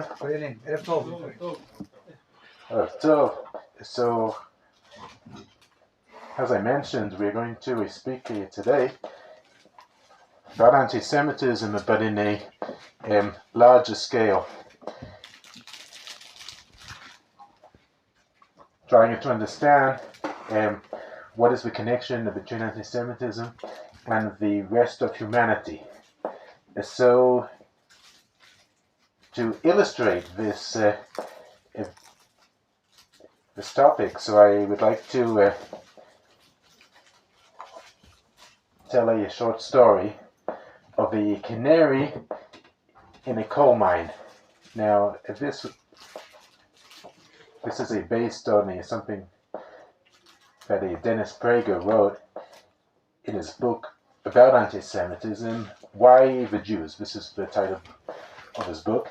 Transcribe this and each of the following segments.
everyone. Good evening. Erev Tov. So, as I mentioned, we're going to speak today about anti-Semitism, but in a larger scale. Trying to understand what is the connection between anti-Semitism and the rest of humanity. So, to illustrate this topic, so I would like to tell a short story of a canary in a coal mine. Now, this is based on something that Dennis Prager wrote in his book about anti-Semitism, Why the Jews? This is the title of his book.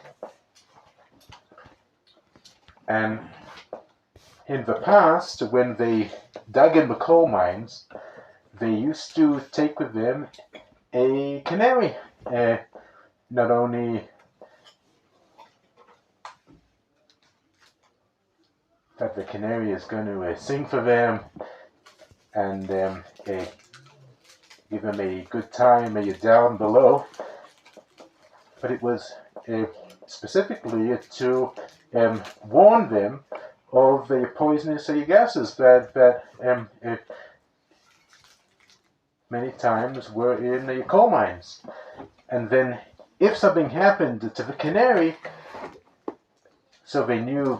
And in the past, when they dug in the coal mines, they used to take with them a canary. Not only that the canary is going to sing for them and give them a good time down below, but it was specifically to warn them of the poisonous gases that many times were in the coal mines. And then if something happened to the canary, so they knew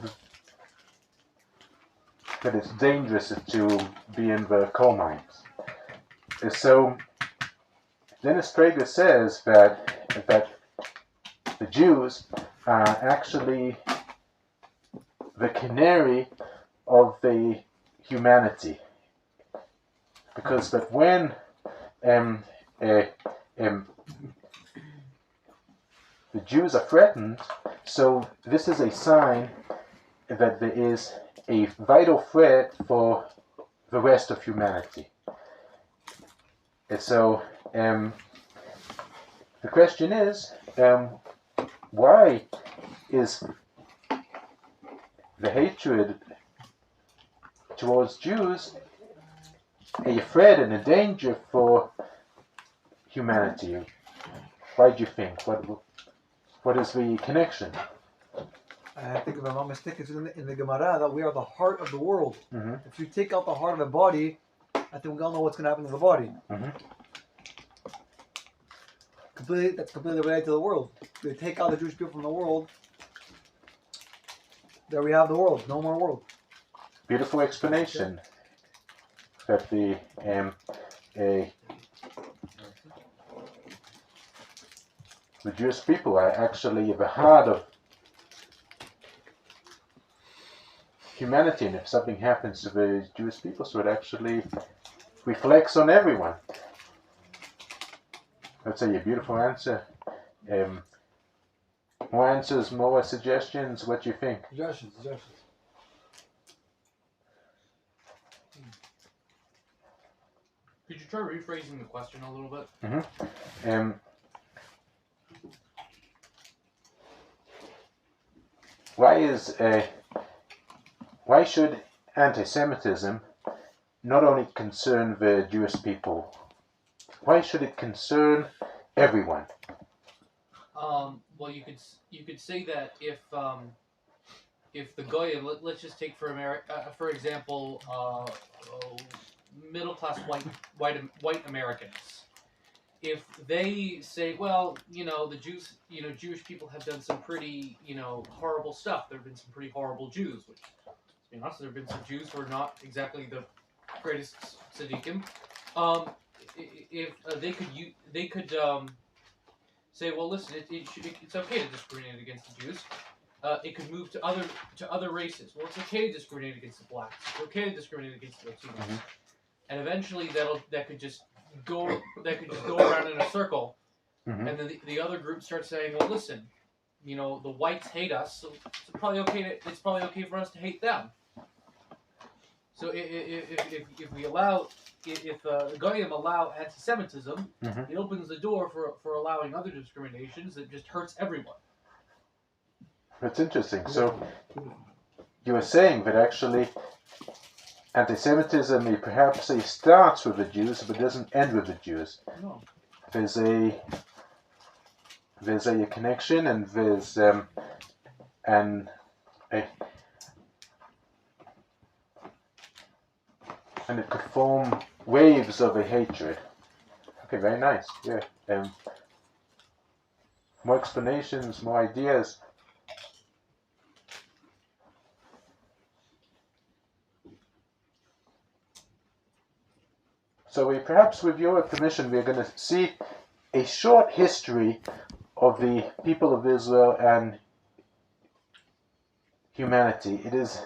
that it's dangerous to be in the coal mines. So Dennis Prager says that the Jews are actually the canary of the humanity, because that when the Jews are threatened, so this is a sign that there is a vital threat for the rest of humanity. And so the question is, why is the hatred towards Jews a threat and a danger for humanity? Why do you think? What is the connection? I think if I'm not mistaken, it's in the Gemara that we are the heart of the world. Mm-hmm. If you take out the heart of the body, I think we all know what's going to happen to the body. Mm-hmm. That's completely related to the world. If we take out the Jewish people from the world, there we have the world. No more world. Beautiful explanation. That the Jewish people are actually the heart of humanity, and if something happens to the Jewish people, so it actually reflects on everyone. That's a beautiful answer. More answers, more suggestions. What do you think? Suggestions. Could you try rephrasing the question a little bit? Mm-hmm. Why should anti-Semitism not only concern the Jewish people? Why should it concern everyone? Well, you could say that if the Goyim, let's just take for example, middle class white Americans, if they say, well, the Jews, Jewish people have done some pretty, horrible stuff. There have been some pretty horrible Jews, which, to be honest, there have been some Jews who are not exactly the greatest tzaddikim. If they could say, well, listen, it's okay to discriminate against the Jews. It could move to other races. Well, it's okay to discriminate against the blacks. It's okay to discriminate against the Latinos. Mm-hmm. And eventually that could just go around in a circle. Mm-hmm. And then the other group starts saying, well, listen, the whites hate us, so it's probably okay for us to hate them. So if the Goyim allow anti-Semitism, Mm-hmm. it opens the door for allowing other discriminations that just hurts everyone. It's interesting. So you were saying that actually anti-Semitism perhaps starts with the Jews, but doesn't end with the Jews. No. There's a connection, and there's and it could form waves of a hatred. Okay, very nice. Yeah. More explanations, more ideas. So perhaps with your permission, we're going to see a short history of the people of Israel and humanity. It is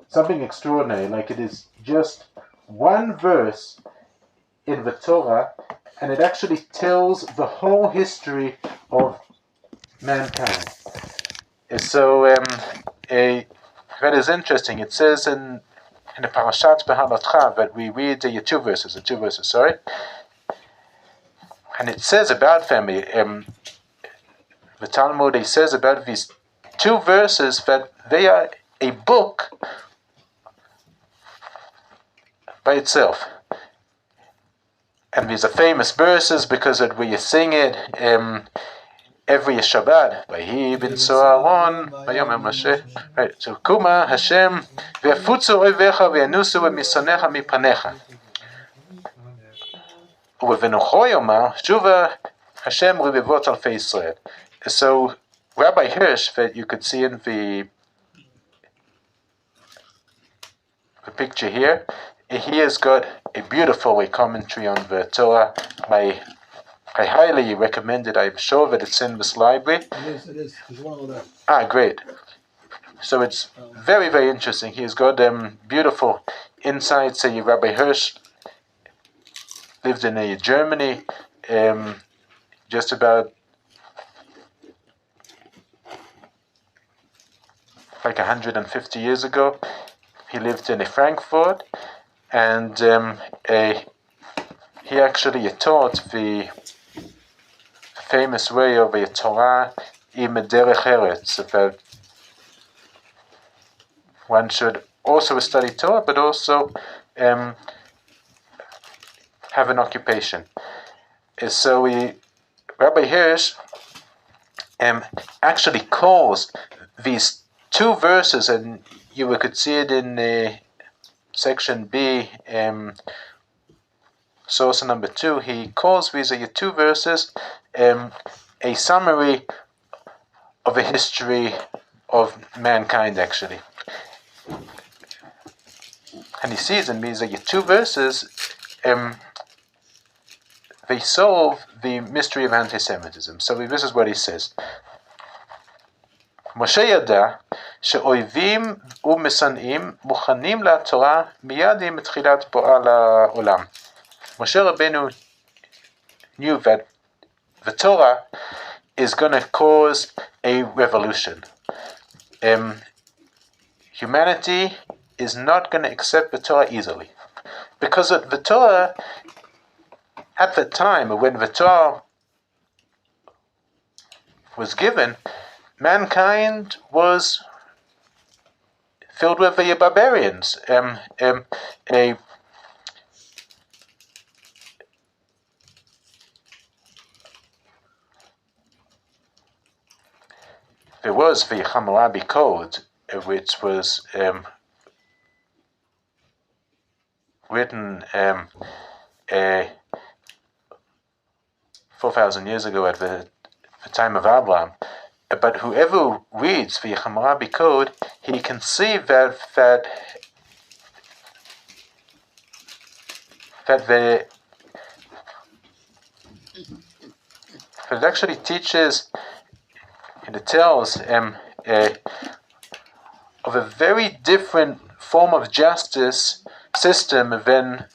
something extraordinary, like it is just one verse in the Torah, and it actually tells the whole history of mankind. So that is interesting. It says in the Parashat Behalotcha that we read the two verses, and it says about them, the Talmud, it says about these two verses that they are a book by itself. And these are famous verses because when you sing it every Shabbat, Vahi bin Soaron, Vayomer Moshe, right? So Kuma Hashem, ve'afutzu oivecha ve'anusu v'misonecha mipanecha. Uvenucho yomar, Shuva Hashem revivot alfei Yisrael. So Rabbi Hirsch, that you could see in the picture here, he has got a beautiful commentary on the Torah. I highly recommend it. I'm sure that it's in this library. It is. There's one over there. Great. So it's very, very interesting. He's got beautiful insights. Rabbi Hirsch lived in Germany just about like 150 years ago. He lived in Frankfurt, and he actually taught the famous way of a Torah im derech eretz, that one should also study Torah, but also have an occupation. So Rabbi Hirsch actually calls these two verses, and you could see it in section B, source number 2. He calls these two verses a summary of a history of mankind, actually. And he sees in these two verses, they solve the mystery of anti-Semitism. So this is what he says. Moshe yada שאויבים ומשנאים מוכנים לתורה מיד עם תחילת בואה לעולם. Moshe Rabbeinu knew that the Torah is going to cause a revolution. Humanity is not going to accept the Torah easily, because the Torah, at the time when the Torah was given, mankind was filled with the barbarians. There was the Hammurabi Code, which was written 4,000 years ago at the time of Abraham. But whoever reads the Hammurabi Code, he can see that it actually teaches, and it tells of a very different form of justice system than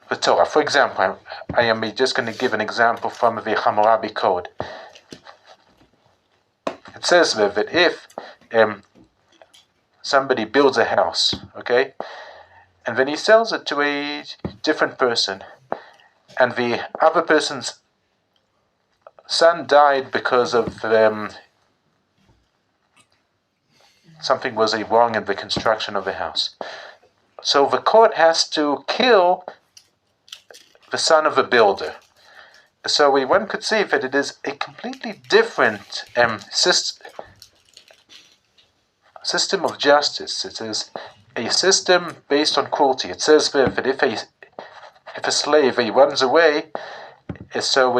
the Torah. For example, I am just going to give an example from the Hammurabi Code. It says that if somebody builds a house, okay, and then he sells it to a different person, and the other person son died because of something was wrong in the construction of the house. So the court has to kill the son of a builder. So one could see that it is a completely different system of justice. It is a system based on cruelty. It says that if a slave runs away, so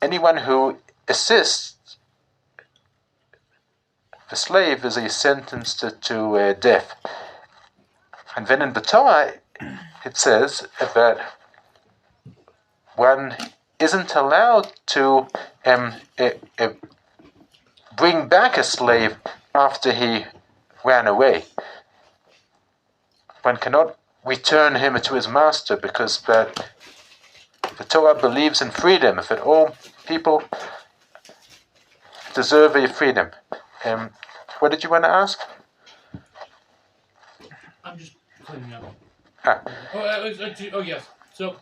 anyone who assists the slave is sentenced to death. And then in the Torah, it says that one isn't allowed to bring back a slave after he ran away. One cannot return him to his master, because the Torah believes in freedom, that all people deserve a freedom. What did you want to ask? I'm just cleaning up. Ah. Oh yes. So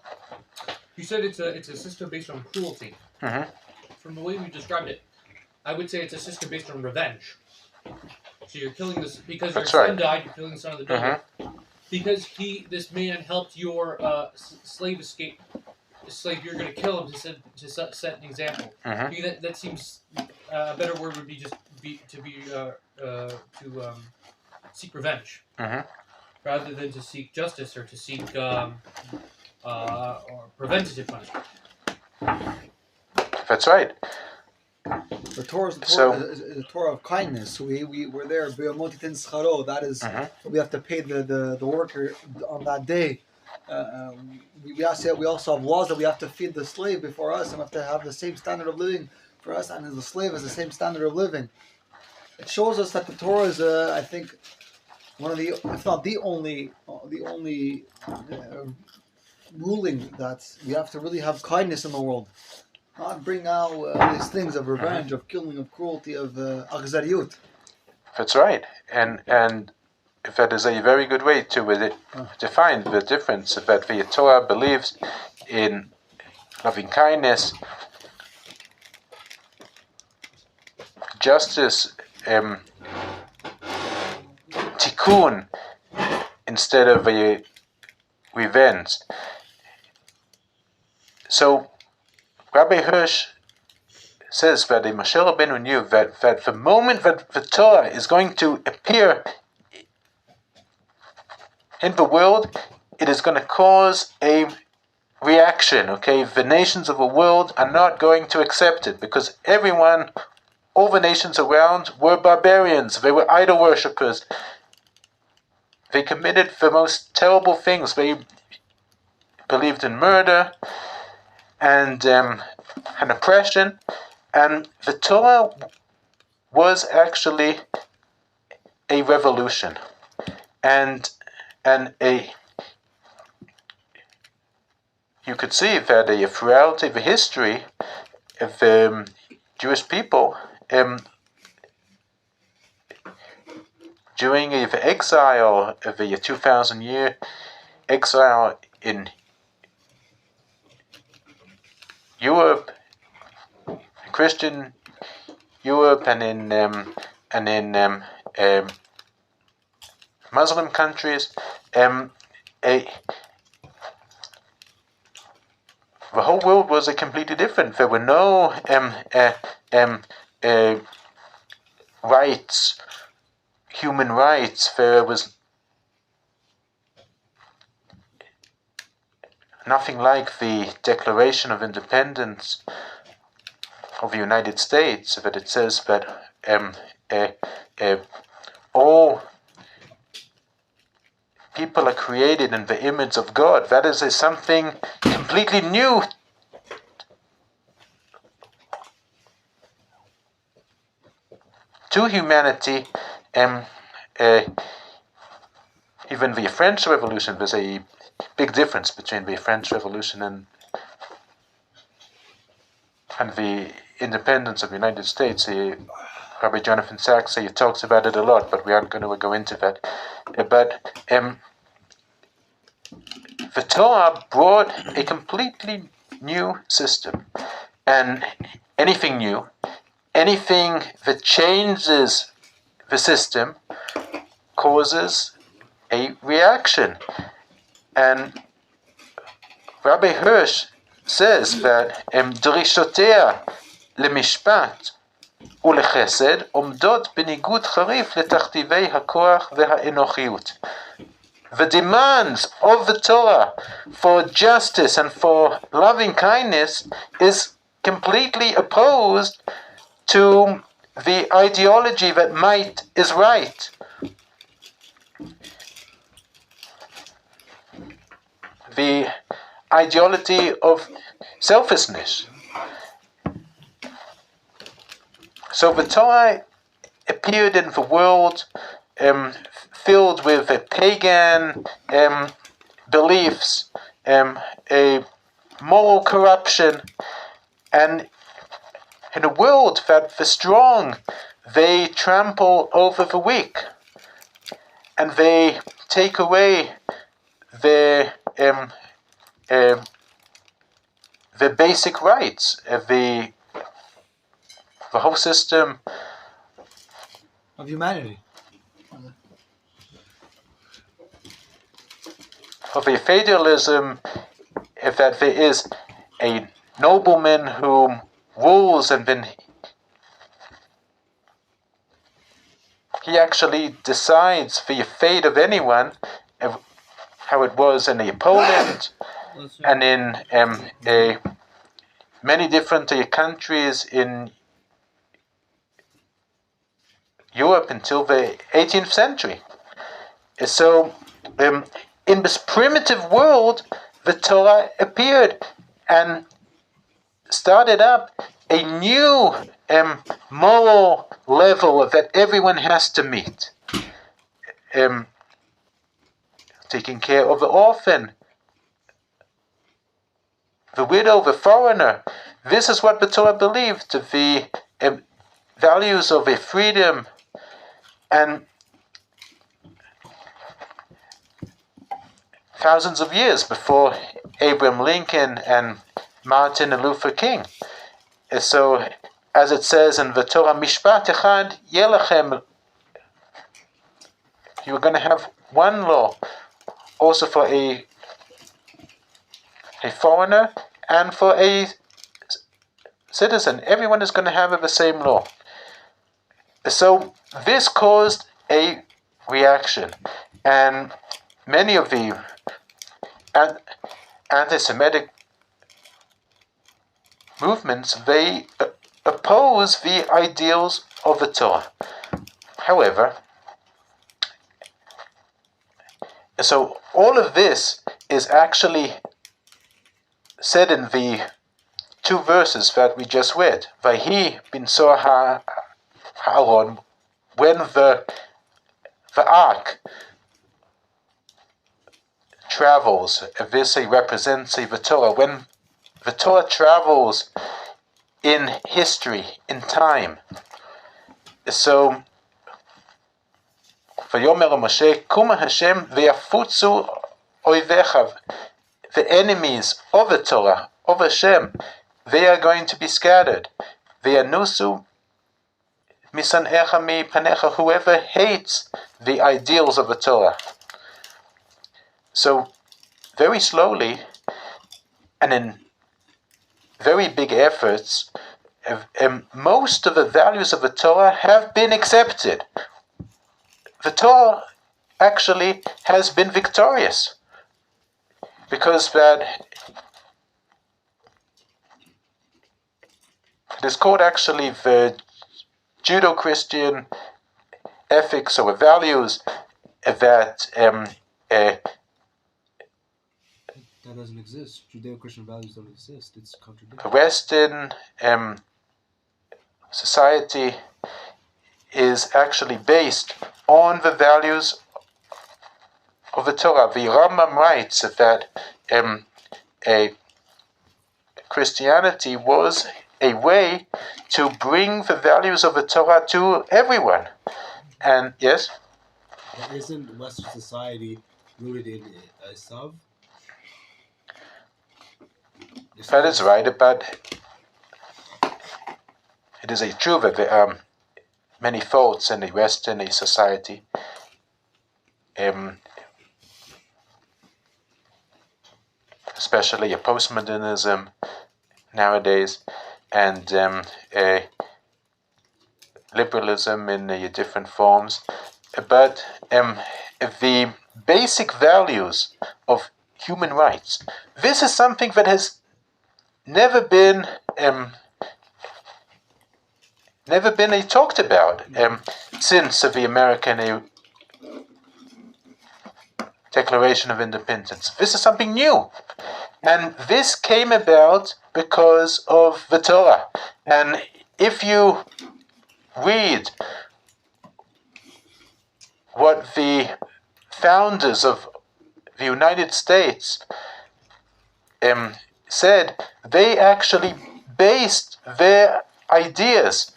you said it's a system based on cruelty. Mm-hmm. From the way you described it, I would say it's a system based on revenge. So you're killing this because your son died. You're killing the son of the builder because this man helped your slave escape. Slave, you're going to kill him to set an example. Mm-hmm. That seems a better word would be to seek revenge, rather than to seek justice or to seek or preventative punishment. That's right. The Torah is the Torah of kindness. We're there. That is, we have to pay the worker on that day. We also have laws that we have to feed the slave before us, and we have to have the same standard of living for us, and the slave has the same standard of living. It shows us that the Torah is, I think, one of the, if not the only ruling that we have to really have kindness in the world. Not bring out these things of revenge, of killing, of cruelty, of aghzariyut. That's right, and that is a very good way to define the difference. That the Torah believes in loving kindness, justice, tikkun, instead of a revenge. So Rabbi Hirsch says that Moshe Rabbeinu knew that the moment that the Torah is going to appear in the world, it is going to cause a reaction. Okay, the nations of the world are not going to accept it, because all the nations around were barbarians. They were idol worshippers. They committed the most terrible things. They believed in murder and oppression, and the Torah was actually a revolution, and you could see that throughout the history of the Jewish people, during the exile of the 2,000-year exile in Europe, Christian Europe, and in Muslim countries, the whole world was completely different. There were no rights, human rights. There was nothing like the Declaration of Independence of the United States, that it says that all people are created in the image of God. That is something completely new to humanity. Even the French Revolution, there's a big difference between the French Revolution and the independence of the United States. Rabbi Jonathan Sachs talks about it a lot, but we aren't going to go into that. But the Torah brought a completely new system. And anything new, anything that changes the system causes a reaction. And Rabbi Hirsch says that דרישותיה למשפט ולחסד עומדות בניגוד חריף לתכתיבי הכוח והאנוכיות. The demands of the Torah for justice and for loving kindness is completely opposed to the ideology that might is right. The ideology of selfishness. So the Torah appeared in the world filled with pagan beliefs, a moral corruption, and in a world that the strong, they trample over the weak, and they take away the basic rights, the whole system of humanity. Of a feudalism, if that there is a nobleman who rules and then he actually decides the fate of anyone, how it was in Poland and in many different countries in Europe until the 18th century. So in this primitive world, the Torah appeared and started up a new moral level that everyone has to meet. Taking care of the orphan, the widow, the foreigner. This is what the Torah believed, the values of a freedom. And thousands of years before Abraham Lincoln and Martin Luther King. So, as it says in the Torah, Mishpat Echad Yelachem, you're going to have one law, also for a foreigner and for a citizen. Everyone is going to have the same law. So, this caused a reaction, and many of the anti-Semitic movements, they oppose the ideals of the Torah. However, so all of this is actually said in the two verses that we just read. Vahi bin Soha Haaron, when the ark travels, this represents the Torah. When the Torah travels in history, in time, so Vayomer Moshe, Kuma Hashem v'yafutzu oivecha, the enemies of the Torah, of Hashem, they are going to be scattered. V'yanusu misanecha mi panecha, whoever hates the ideals of the Torah. So, very slowly, and in very big efforts, most of the values of the Torah have been accepted. The Torah actually has been victorious, because that it is called actually the Judeo-Christian ethics or values that that doesn't exist. Judeo-Christian values don't exist. It's contradictory. Western society is actually based on the values of the Torah. The Rambam writes that Christianity was a way to bring the values of the Torah to everyone. And yes? Isn't Western society rooted in Esav? That is right, but it is true that there are many thoughts in the Western society, especially postmodernism nowadays, and liberalism in different forms. But the basic values of human rights, this is something that has never been talked about since the American Declaration of Independence. This is something new, and this came about because of the Torah. And if you read what the founders of the United States said, they actually based their ideas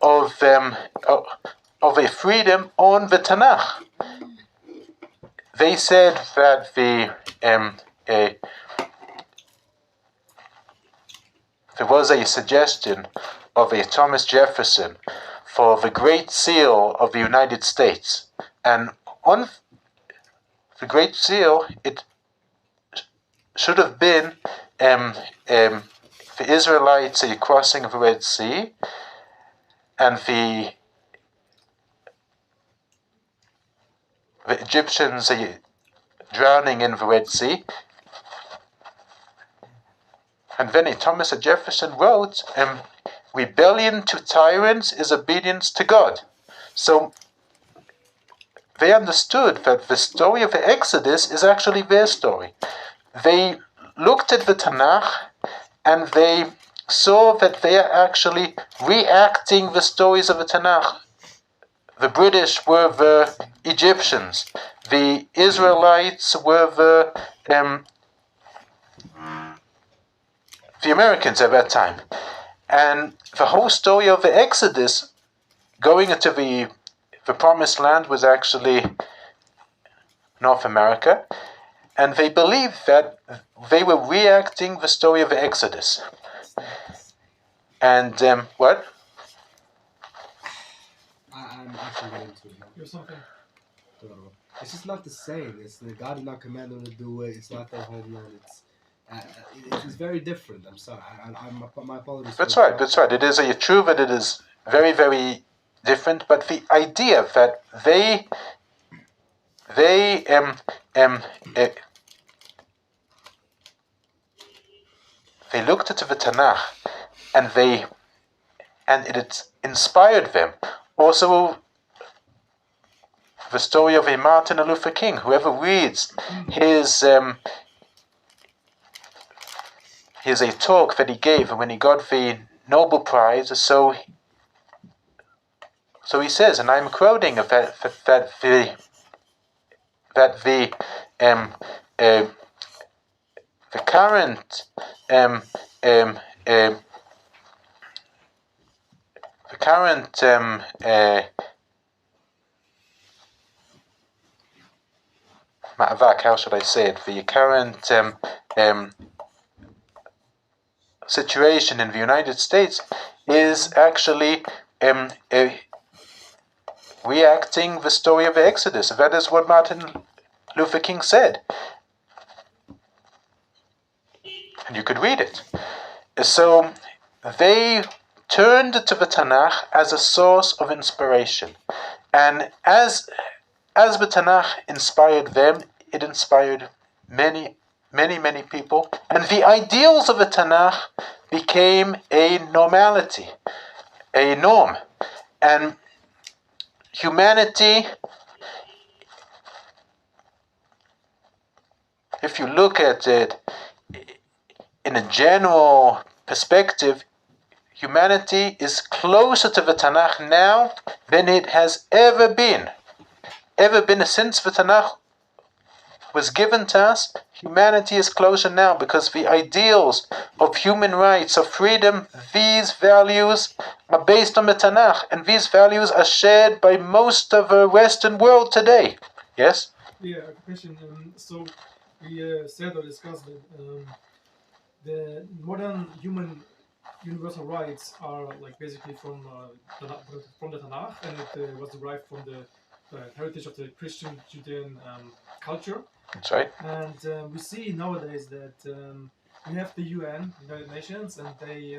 of a freedom on the Tanakh. They said that there was a suggestion of a Thomas Jefferson for the Great Seal of the United States, and on the Great Seal it should have been the Israelites crossing the Red Sea, and the Egyptians drowning in the Red Sea. And then Thomas Jefferson wrote, rebellion to tyrants is obedience to God. So they understood that the story of the Exodus is actually their story. They looked at the Tanakh and they saw that they are actually reacting the stories of the Tanakh. The British were the Egyptians. The Israelites were the Americans at that time. And the whole story of the Exodus, going into the Promised Land, was actually North America. And they believed that they were reacting the story of the Exodus. And what? I'm actually getting into it. Here's something. It's just not the same. It's the God did not command them to do it. It's not their homeland. It's very different. I'm sorry. My apologies. That's right. That's right. It is true that it is very, very different. But the idea that they looked at the Tanakh and it inspired them. Also, the story of a Martin Luther King. Whoever reads his a talk that he gave when he got the Nobel Prize. So he says, and I'm quoting that the current how should I say it? The current situation in the United States is actually reacting the story of the Exodus. That is what Martin Luther King said. And you could read it. So they turned to the Tanakh as a source of inspiration. And as the Tanakh inspired them, it inspired many people. And the ideals of the Tanakh became a normality, a norm. And humanity, if you look at it in a general perspective, humanity is closer to the Tanakh now than it has ever been. Since the Tanakh was given to us, humanity is closer now because the ideals of human rights, of freedom, these values are based on the Tanakh, and these values are shared by most of the Western world today. Yes? Yeah, a question. So we said or discussed that the modern human universal rights are like basically from the Tanakh, and it was derived from the heritage of the Christian Judean culture. That's right. And we see nowadays that we have the UN, United Nations, and they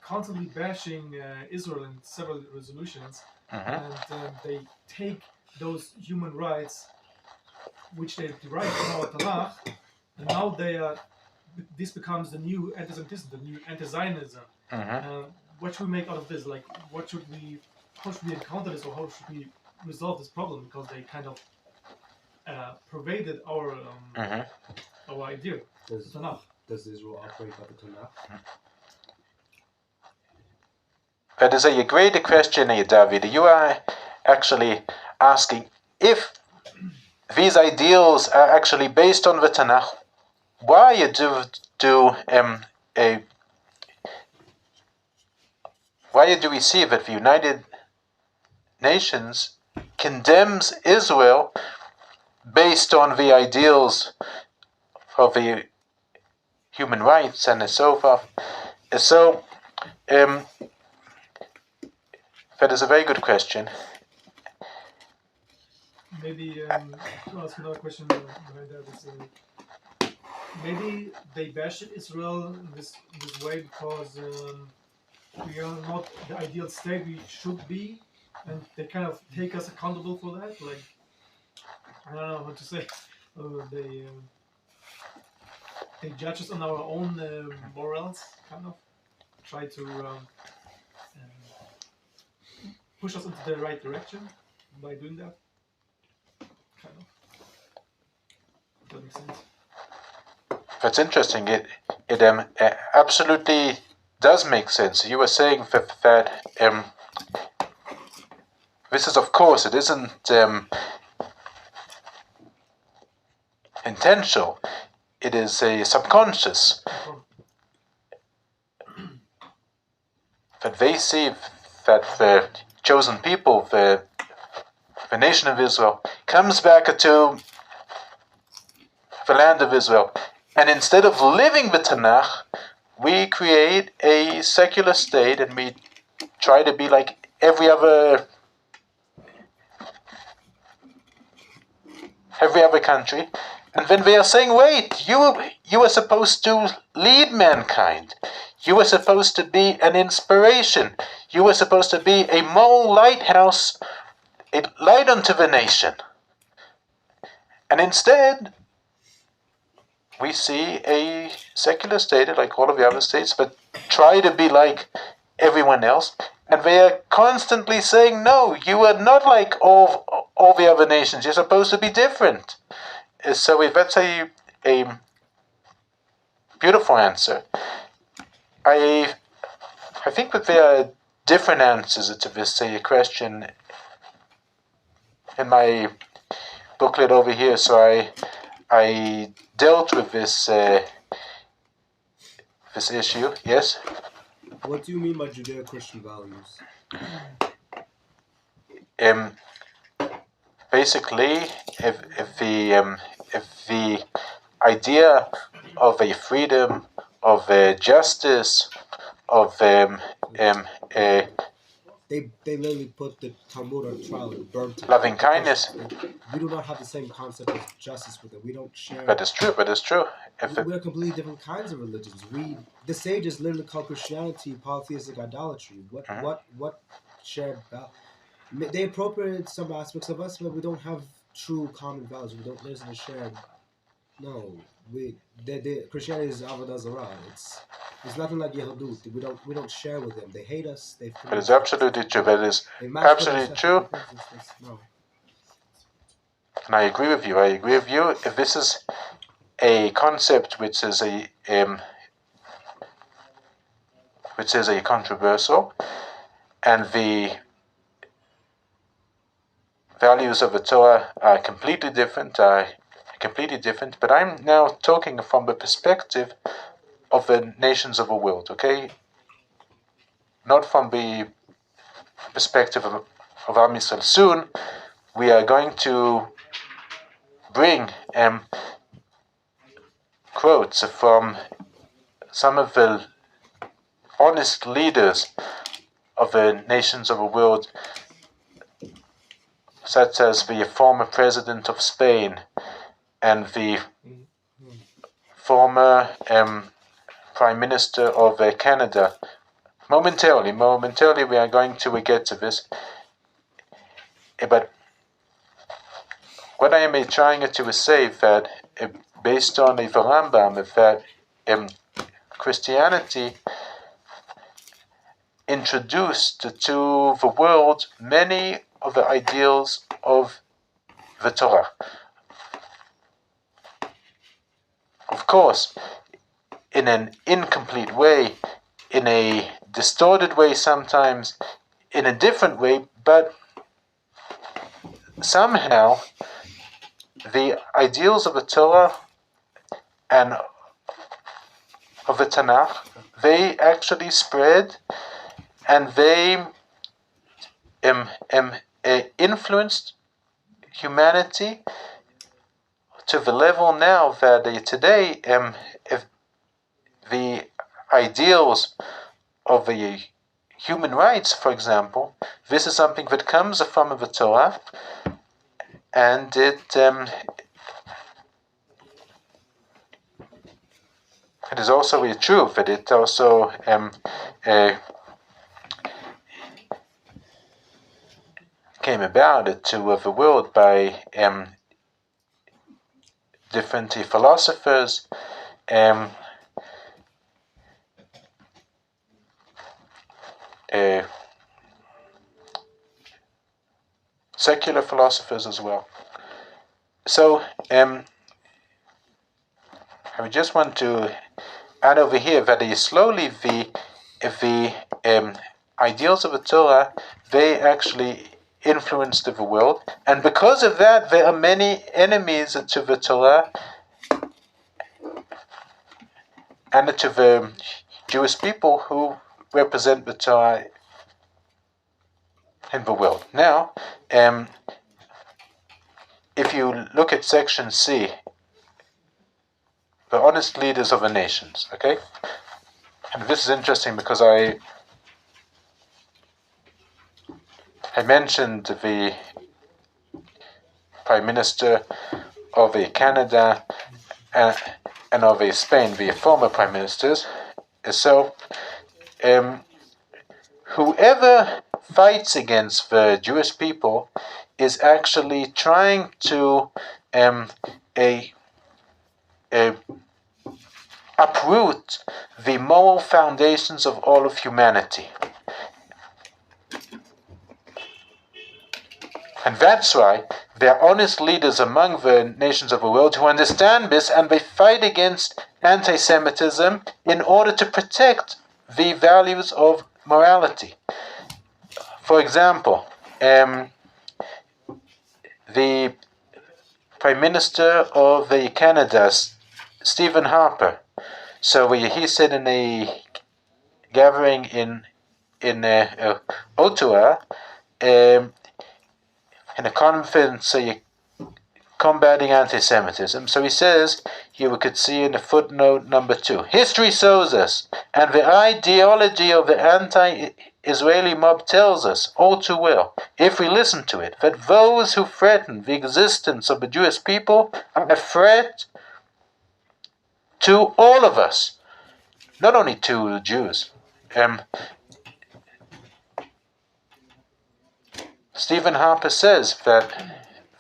constantly bashing Israel in several resolutions, and they take those human rights, which they derive from our Tanakh, and now they are. This becomes the new anti-Semitism, the new anti-Zionism. What should we make out of this? Like, how should we encounter this, or how should we resolve this problem? Because they kind of pervaded our idea. Does Israel operate by the Tanakh? That is a great question, David. You are actually asking if these ideals are actually based on the Tanakh. Why do we see that the United Nations condemns Israel based on the ideals of the human rights and so forth? So, that is a very good question. Maybe to ask another question behind that is maybe they bash Israel in this way because we are not the ideal state we should be, and they kind of take us accountable for that. Like, I don't know what to say. They judge us on our own morals, kind of try to push us into the right direction by doing that. Kind of. If that makes sense. That's interesting. It absolutely does make sense. You were saying that this is, of course, it isn't intentional. It is a subconscious. That they see that the chosen people, the nation of Israel, comes back to the land of Israel. And instead of living the Tanakh, we create a secular state and we try to be like every other country. And then they are saying, wait, you are supposed to lead mankind. You are supposed to be an inspiration. You are supposed to be a moral lighthouse, a light unto the nation. And instead, we see a secular state like all of the other states, but try to be like everyone else. And they are constantly saying, no, you are not like all the other nations. You're supposed to be different. So that's a beautiful answer. I think that there are different answers to this question in my booklet over here. So I dealt with this issue. Yes. What do you mean by Judeo-Christian values? Basically, if the idea of a freedom, of justice, of They literally put the Talmud on trial and burnt it. loving kindness. We do not have the same concept of justice with it. We don't share. That is true. We are completely different kinds of religions. The sages literally call Christianity polytheistic idolatry. What shared value? They appropriate some aspects of us, but we don't have true common values. There's no shared. No, Christianity is avodah zarah. It's nothing like Yehudut. We don't share with them. They hate us. That is absolutely true. That is absolutely true. No. And I agree with you. If this is a concept which is a controversial, and the values of the Torah are completely different. But I'm now talking from the perspective of the nations of the world. Okay, not from the perspective of Am Yisrael. Soon we are going to bring quotes from some of the honest leaders of the nations of the world, such as the former president of Spain and the former prime minister of Canada. Momentarily, we are going to get to this. But what I am trying to say that, based on the Rambam, is that Christianity introduced to the world many of the ideals of the Torah. Of course, in an incomplete way, in a distorted way sometimes, in a different way, but somehow the ideals of the Torah and of the Tanakh, they actually spread, and they influenced humanity to the level now that today, if the ideals of the human rights, for example, this is something that comes from the Torah, and it is also true that it also came about to the world by different philosophers, secular philosophers as well. So I just want to add over here that slowly the ideals of the Torah, they actually influenced the world, and because of that, there are many enemies to the Torah and to the Jewish people who represent the Torah in the world. Now, if you look at section C, the honest leaders of the nations, okay? And this is interesting because I mentioned the Prime Minister of Canada and of Spain, the former Prime Ministers. So, whoever fights against the Jewish people is actually trying to uproot the moral foundations of all of humanity. And that's why there are honest leaders among the nations of the world who understand this, and they fight against anti-Semitism in order to protect the values of morality. For example, the Prime Minister of Canada, Stephen Harper, so he said in a gathering in Ottawa, in a conference combating anti-Semitism. So he says, here we could see in the footnote number 2, history shows us, and the ideology of the anti-Israeli mob tells us all too well, if we listen to it, that those who threaten the existence of the Jewish people are a threat to all of us, not only to the Jews. Stephen Harper says that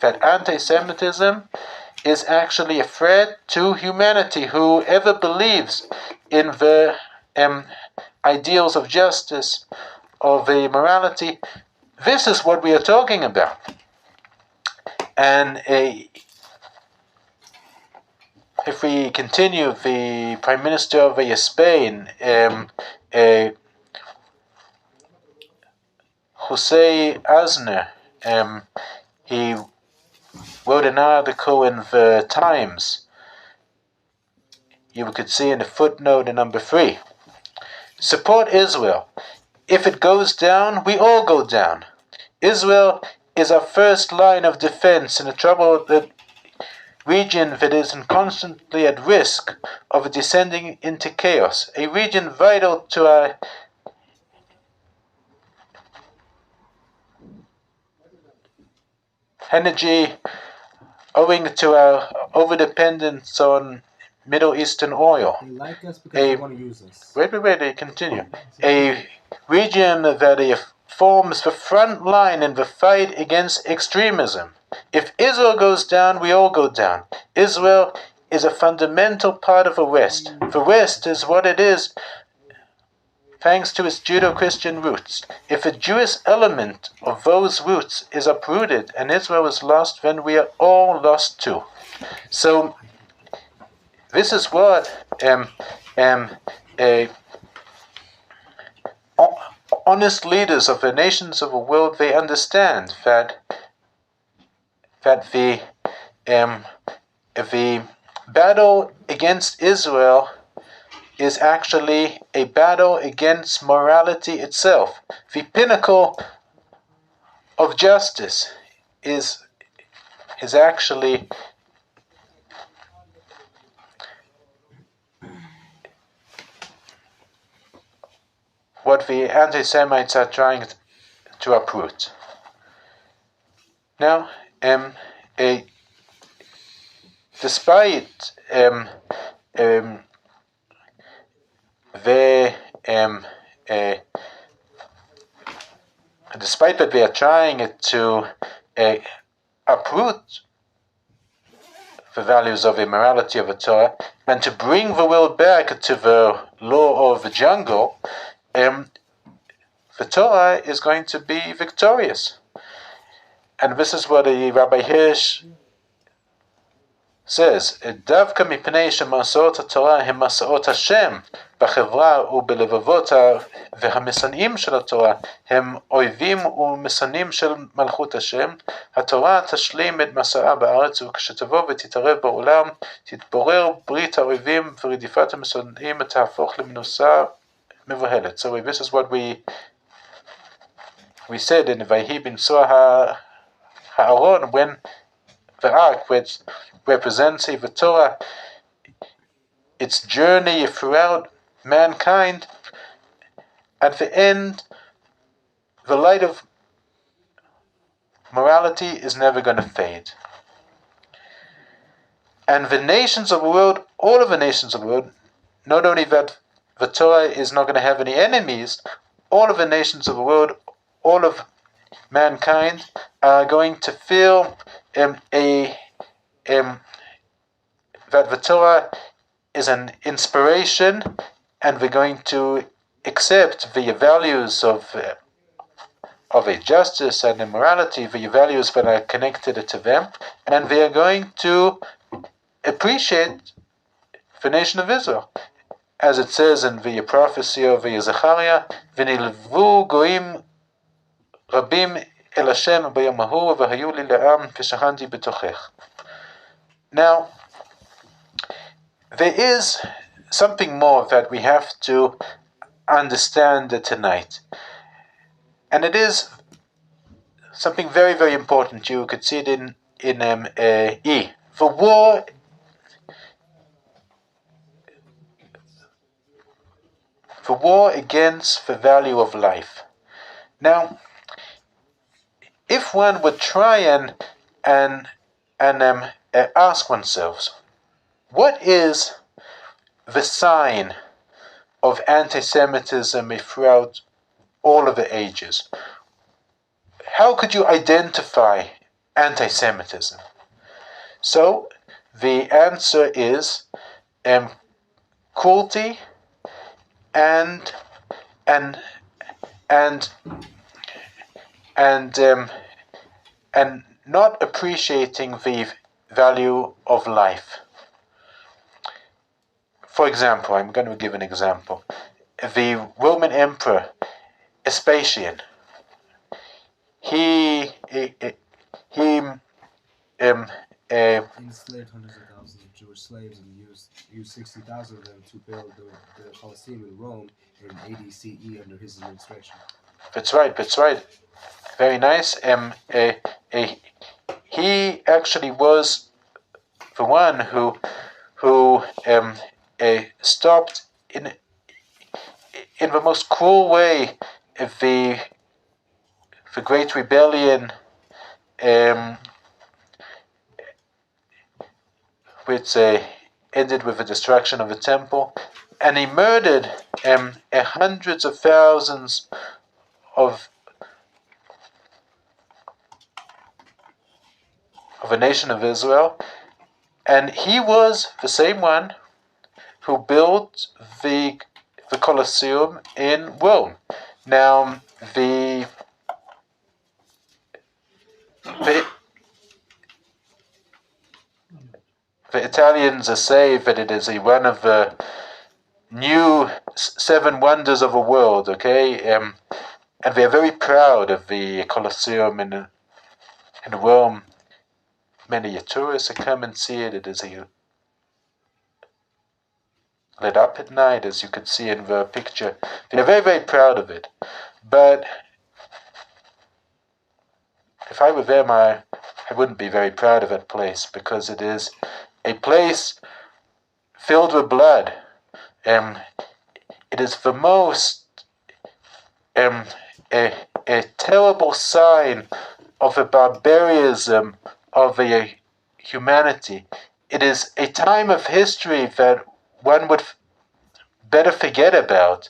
anti-Semitism is actually a threat to humanity. Whoever believes in the ideals of justice, of the morality, this is what we are talking about. And if we continue, the Prime Minister of Spain, Jose Aznar, he wrote an article in the Times. You could see in the footnote in number 3. Support Israel. If it goes down, we all go down. Israel is our first line of defense in the trouble that region that is constantly at risk of descending into chaos, a region vital to our energy owing to our overdependence on Middle Eastern oil. They like us because they want to use us. Wait, continue. A region that forms the front line in the fight against extremism. If Israel goes down, we all go down. Israel is a fundamental part of the West. The West is what it is thanks to its Judeo-Christian roots. If a Jewish element of those roots is uprooted and Israel is lost, then we are all lost too. So this is what honest leaders of the nations of the world, they understand that the battle against Israel is actually a battle against morality itself. The pinnacle of justice is actually what the anti-Semites are trying to uproot. Now, despite despite that they are trying to uproot the values of the morality of the Torah and to bring the world back to the law of the jungle, the Torah is going to be victorious. And this is what the Rabbi Hirsch says, דווקא מפני שמסעות התורה הם מסעות השם בחברה ובלבבות והמשנאים של התורה הם אויבים ומשנאים של מלכות השם, התורה תשלים את מסעה בארץ, וכשתבוא ותתערב בעולם תתפורר ברית האויבים ורדיפת המשנאים תהפוך למנוסה מבוהלת. So this is what we said in Vayhi B'Nsoah HaAron, when the ark, which represents the Torah, its journey throughout mankind, at the end, the light of morality is never going to fade. And the nations of the world, all of the nations of the world, not only that the Torah is not going to have any enemies, all of the nations of the world, all of mankind are going to feel that the Torah is an inspiration, and we're going to accept the values of a justice and immorality, the values that are connected to them, and they are going to appreciate the nation of Israel. As it says in the prophecy of Zechariah, v'nilvu goim rabim el Hashem b'yom hahu v'hayu li le'am v'shahanti b'tochech. Now, there is something more that we have to understand tonight. And it is something very, very important. You could see it in E. The war against the value of life. Now, if one would try and ask oneself, what is the sign of anti-Semitism throughout all of the ages? How could you identify anti-Semitism? So the answer is cruelty and not appreciating the value of life. For example, I'm going to give an example. The Roman Emperor Vespasian, he enslaved hundreds of thousands of Jewish slaves and used 60,000 of them to build the Colosseum in Rome in AD CE under his administration. That's right. Very nice. He actually was the one who stopped in the most cruel way the great rebellion, which ended with the destruction of the temple, and he murdered hundreds of thousands of the nation of Israel, and he was the same one who built the Colosseum in Rome. Now, the Italians say that it is one of the new seven wonders of the world, okay? And they are very proud of the Colosseum in Rome. Many tourists come and see it. It is lit up at night, as you could see in the picture. They are very, very proud of it. But if I were them, I wouldn't be very proud of that place, because it is a place filled with blood. It is the most a terrible sign of the barbarism of the humanity. It is a time of history that one would better forget about.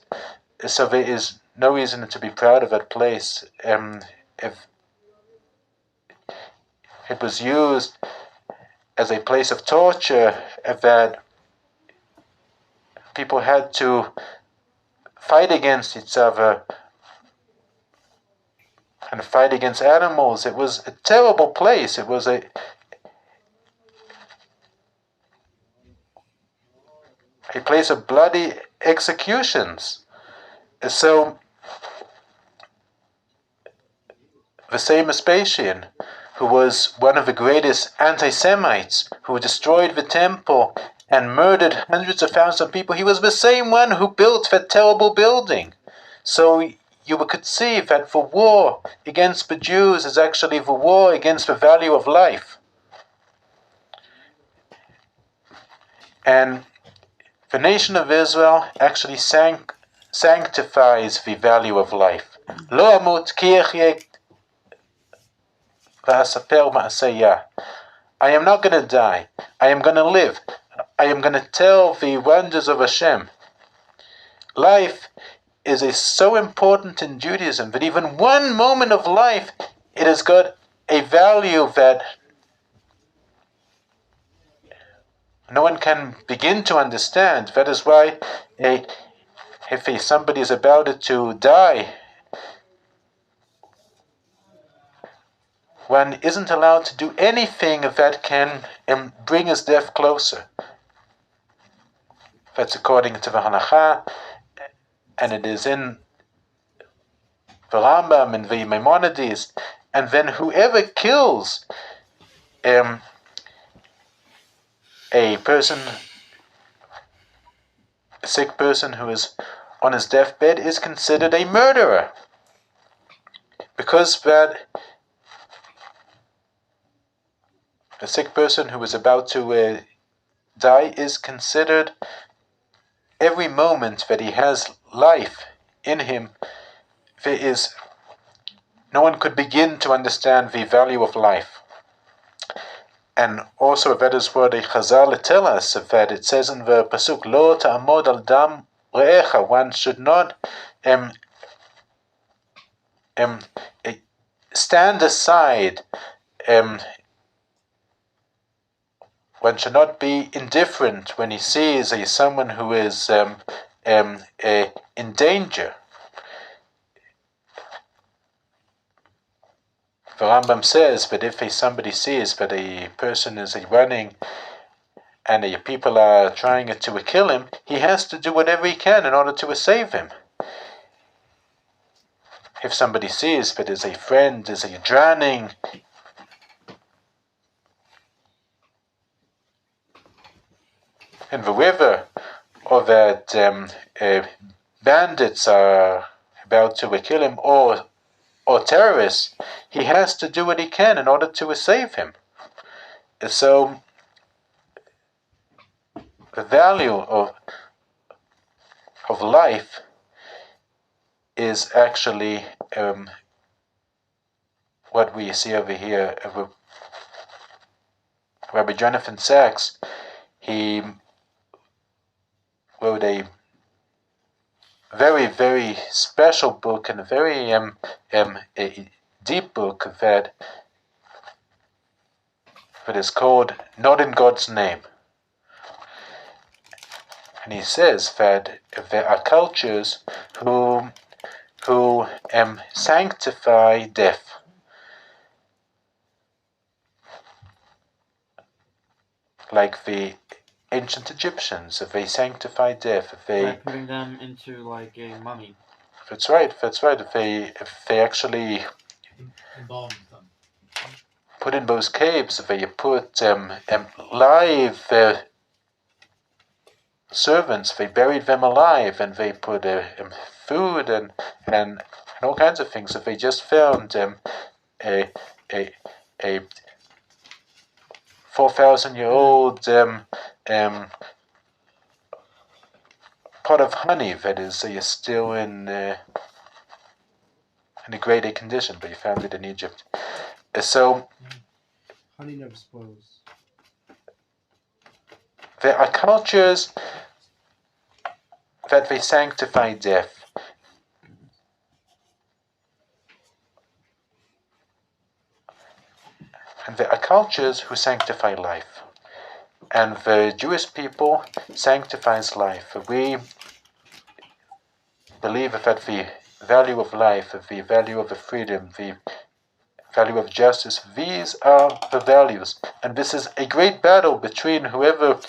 So there is no reason to be proud of that place. If it was used as a place of torture, that people had to fight against each other and fight against animals. It was a terrible place. It was a place of bloody executions. So the same Vespasian, who was one of the greatest anti-Semites, who destroyed the temple and murdered hundreds of thousands of people, he was the same one who built that terrible building. So you could see that the war against the Jews is actually the war against the value of life. And the nation of Israel actually sanctifies the value of life. Lo amut ki ehyeh va'asaper ma'aseyah. I am not going to die. I am going to live. I am going to tell the wonders of Hashem. Life is so important in Judaism that even one moment of life, it has got a value that no one can begin to understand. That is why if somebody is about to die, one isn't allowed to do anything that can bring his death closer. That's according to the Halacha, and it is in the Rambam and the Maimonides. And then whoever kills a sick person who is on his deathbed is considered a murderer, because that a sick person who is about to die is considered, every moment that he has life in him, no one could begin to understand the value of life. And also that is what the Chazal tell us, that it says in the Pasuk, Lo ta'amod al dam re'echa, one should not stand aside, one should not be indifferent when he sees someone who is in danger. The Rambam says that if somebody sees that a person is running and people are trying to kill him, he has to do whatever he can in order to save him. If somebody sees that a friend is drowning, in the river, or that bandits are about to kill him, or terrorists, he has to do what he can in order to save him. So the value of life is actually what we see over here. Rabbi Jonathan Sachs, he wrote a very, very special book and a very a deep book that is called Not in God's Name. And he says that there are cultures who sanctify death. Like the ancient Egyptians, they sanctify death. By putting them into like a mummy. That's right. They actually Embalmed them. put in those caves. They put live servants. They buried them alive, and they put food and all kinds of things. If they just found a 4,000-year-old pot of honey that is still in a great condition, but you found it in Egypt. So Honey never spoils. there are cultures that they sanctify death. And there are cultures who sanctify life. And the Jewish people sanctifies life. We believe that the value of life, the value of the freedom, the value of justice, these are the values. And this is a great battle between whoever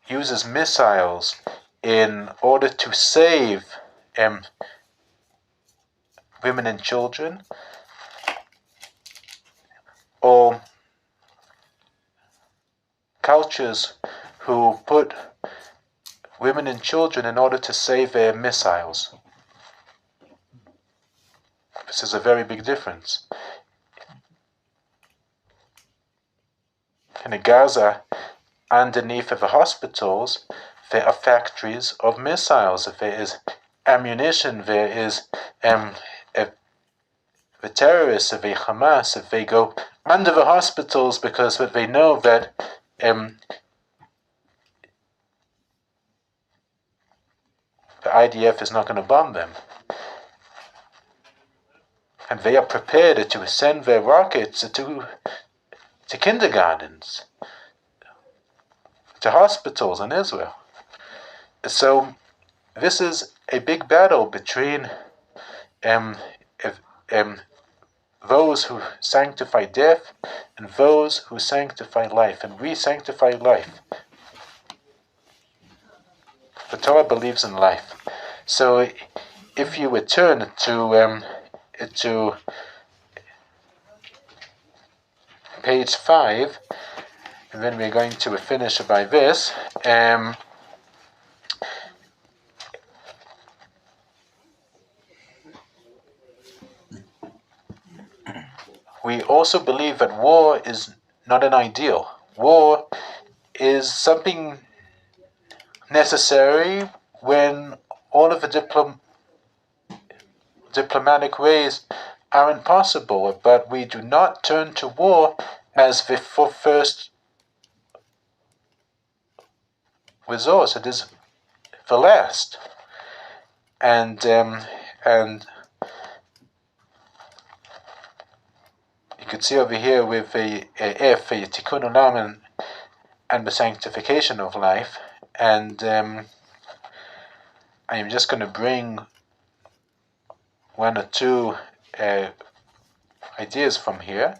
uses missiles in order to save women and children, or cultures who put women and children in order to save their missiles. This is a very big difference. In Gaza, underneath the hospitals, there are factories of missiles. There is ammunition. There is the terrorists, the Hamas. They go under the hospitals because they know that the IDF is not going to bomb them. And they are prepared to send their rockets to kindergartens, to hospitals in Israel. So this is a big battle between those who sanctify death and those who sanctify life. And we sanctify life. The Torah believes in life. So if you return to page 5, and then we're going to finish by this. We also believe that war is not an ideal. War is something necessary when all of the diplomatic ways aren't possible, but we do not turn to war as the first resource. It is the last. And you could see over here with a tikkun olam and the sanctification of life. And I am just going to bring one or two ideas from here.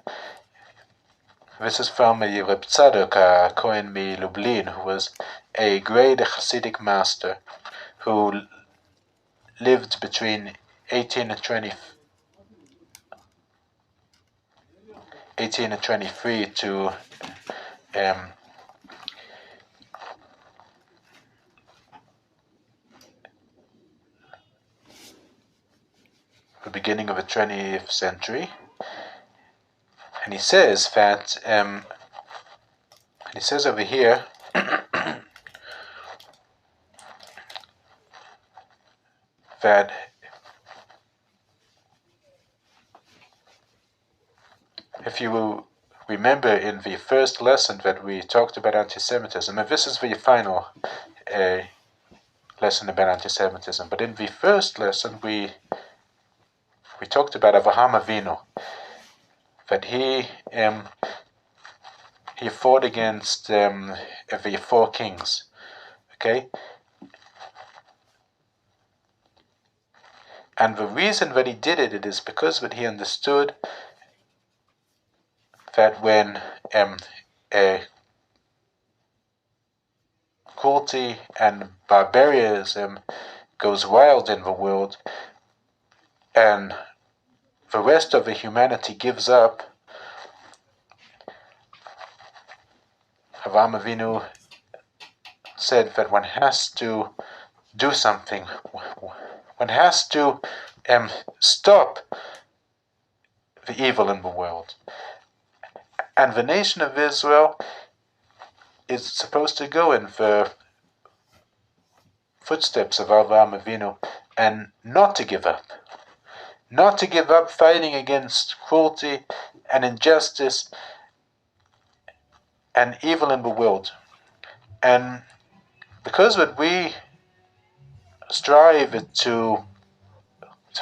This is from a Reb Tzadok, a Kohen Lublin, who was a great Hasidic master who lived between 1823 to 1823 beginning of the 20th century. And he says that, and he says over here, that if you will remember in the first lesson that we talked about anti-Semitism, and this is the final lesson about anti-Semitism, but in the first lesson we talked about Avraham Avinu, that he fought against the four kings, okay? And the reason that he did it is because that he understood that when cruelty and barbarism goes wild in the world, and the rest of the humanity gives up, Avraham Avinu said that one has to do something. One has to stop the evil in the world. And the nation of Israel is supposed to go in the footsteps of Avraham Avinu and not to give up. Not to give up fighting against cruelty and injustice and evil in the world. And because what we strive to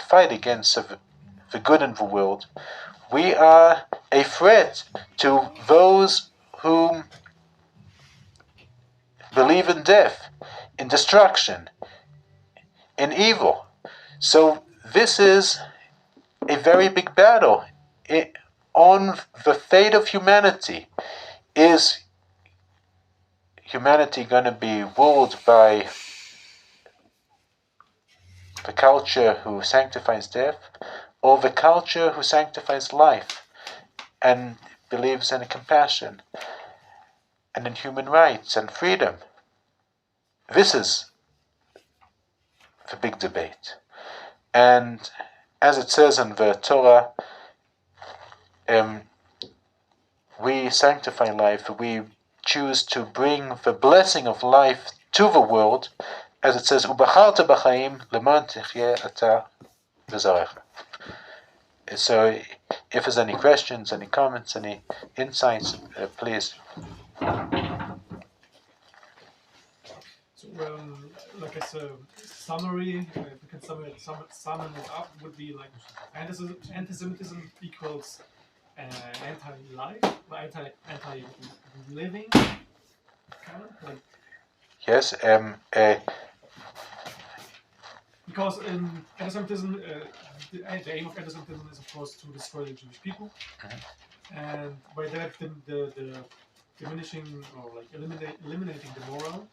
fight against the good in the world, we are a threat to those who believe in death, in destruction, in evil. So this is a very big battle on the fate of humanity. Is humanity going to be ruled by the culture who sanctifies death, or the culture who sanctifies life and believes in compassion and in human rights and freedom? This is the big debate. And as it says in the Torah, we sanctify life, we choose to bring the blessing of life to the world, as it says, "Ubacharta b'chaim leman techye ata v'zarecha." So, if there's any questions, any comments, any insights, please. So, like as a summary, if we can sum it up, would be like anti-Semitism equals anti-life, anti-living, kind of like. Yes. Because anti-Semitism, the aim of anti-Semitism is, of course, to destroy the Jewish people, and by that the diminishing or like eliminating the moral.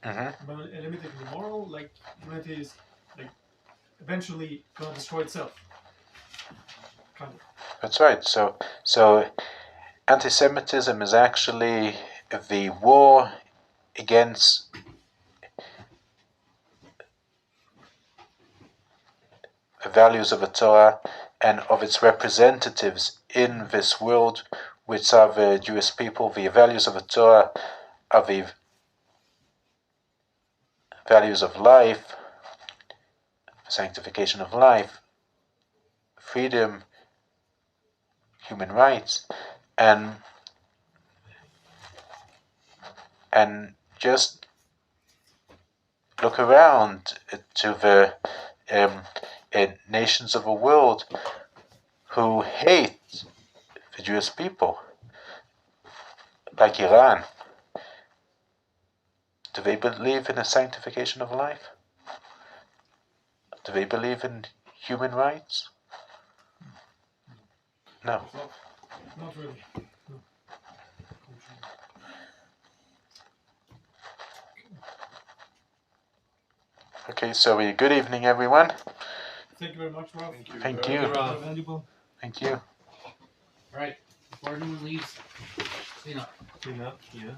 By eliminating the moral, like humanity is like eventually gonna destroy itself. Kind of. That's right. So anti-Semitism is actually the war against the values of the Torah and of its representatives in this world, which are the Jewish people. The values of the Torah are the values of life, sanctification of life, freedom, human rights, and just look around to the nations of the world who hate the Jewish people, like Iran. Do they believe in the sanctification of life? Do they believe in human rights? No. Not really. No. Okay, so good evening, everyone. Thank you very much, Rob. Thank you. Valuable. Thank you. All right, before anyone leaves, clean up. Clean up, yeah.